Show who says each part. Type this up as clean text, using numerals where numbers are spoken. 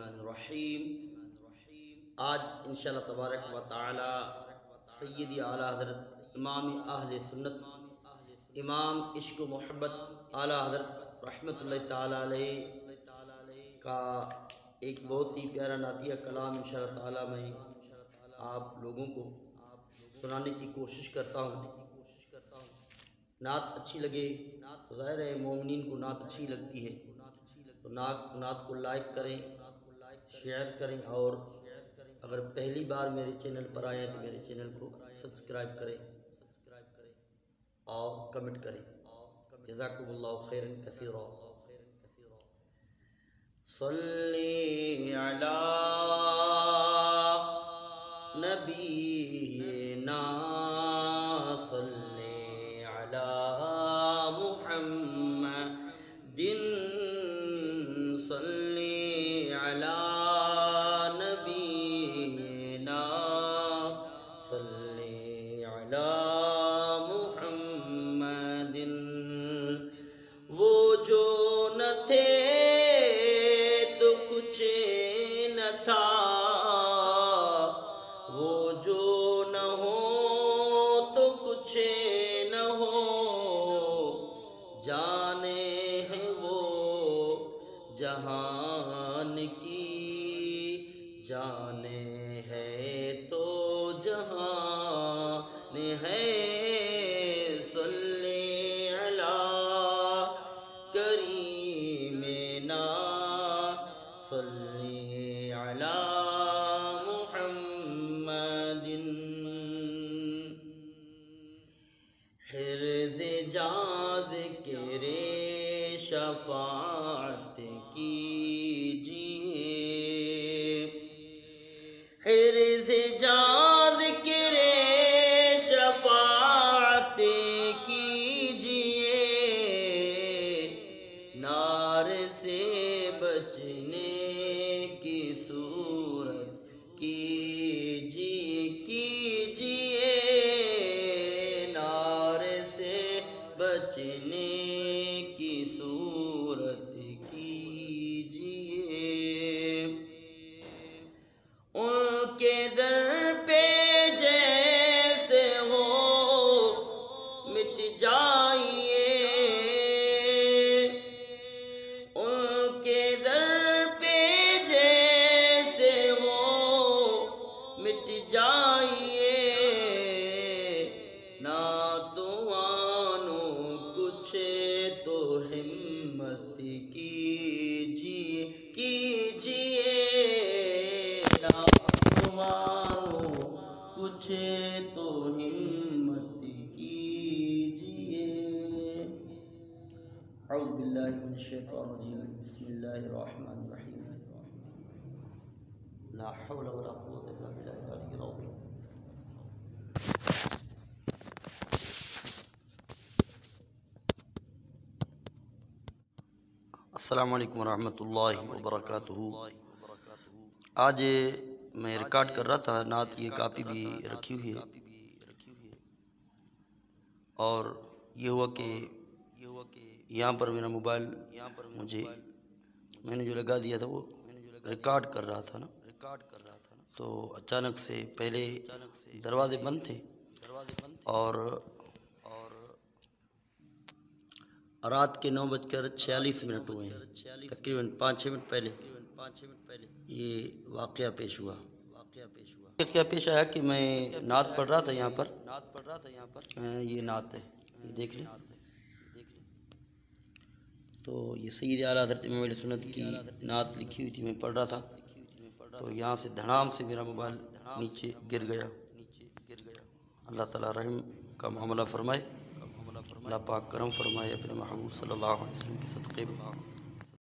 Speaker 1: الرحمن الرحیم۔ آج انشاءاللہ تبارک و تعالی سیدی اعلیٰ حضرت امام اہل سنت امام عشق و محبت اعلیٰ حضرت رحمۃ اللہ تعالی علیہ کا ایک بہت ہی پیارا نعتیہ کلام انشاءاللہ تعالی میں آپ لوگوں کو سنانے کی کوشش کرتا ہوں۔ نعت اچھی لگے تو ظاہر ہے مومنین کو نعت اچھی لگتی ہے، تو نعت کو لائک کریں، شیئر کریں، اور اگر پہلی بار میرے چینل پر آئے ہیں تو میرے چینل کو سبسکرائب کریں اور کمنٹ کریں۔ جزاکم اللہ خیرا کثیرا۔ صلی علی نبینا صلی علی محمد صلی علی نبینا صلی علی محمد۔ وہ جو نہ تھے تو کچھ نہ تھا، وہ جو نہ ہو تو کچھ نہ ہو، جانے ہیں وہ جہان کی جانے ہے تو جہان ہے۔ صلی علی کریمنا صلی علی محمد۔ حرز جاز کرے شفاعت کیجئے، حرز جاز کرے شفاعت کیجئے، نار سے بچنے کی صورت کیجئے، نار سے بچنے کی صورت کیجئے۔ ان کے در پہ جیسے ہو مٹ جائیے، ان کے در پہ جیسے ہو مٹ جائیے، ناتوانو کچھ تو ہمت کیجئے، ناتوانو کچھ تو ہمت کیجئے۔ اعوذ باللہ من الشیطان الرجیم، بسم اللہ الرحمن الرحیم، لا حول ولا قوة الا باللہ العلی العظیم۔ السلام علیکم ورحمۃ اللہ وبرکاتہ۔ آج میں ریکارڈ کر رہا تھا نعت کی کاپی بھی رکھی ہوئی ہے، اور یہ ہوا کہ یہاں پر میرا موبائل میں نے جو لگا دیا تھا وہ ریکارڈ کر رہا تھا نا، تو اچانک سے پہلے دروازے بند تھے، اور رات کے 9:46 ہوئے ہیں، تقریباً 5-6 منٹ پہلے یہ واقعہ پیش ہوا۔ واقعہ پیش آیا کہ میں نعت پڑھ رہا تھا یہاں پر، یہ نعت ہے، یہ دیکھ لیں، تو یہ سید اعلیٰ حضرت امام اہل سنت کی نعت لکھی ہوئی تھی، میں پڑھ رہا تھا، تو یہاں سے دھڑام سے میرا موبائل نیچے گر گیا۔ اللہ تعالیٰ رحم کا معاملہ فرمائے، اللہ پاک کرم فرمائے اپنے محبوب صلی اللہ علیہ وسلم کے صدقے میں۔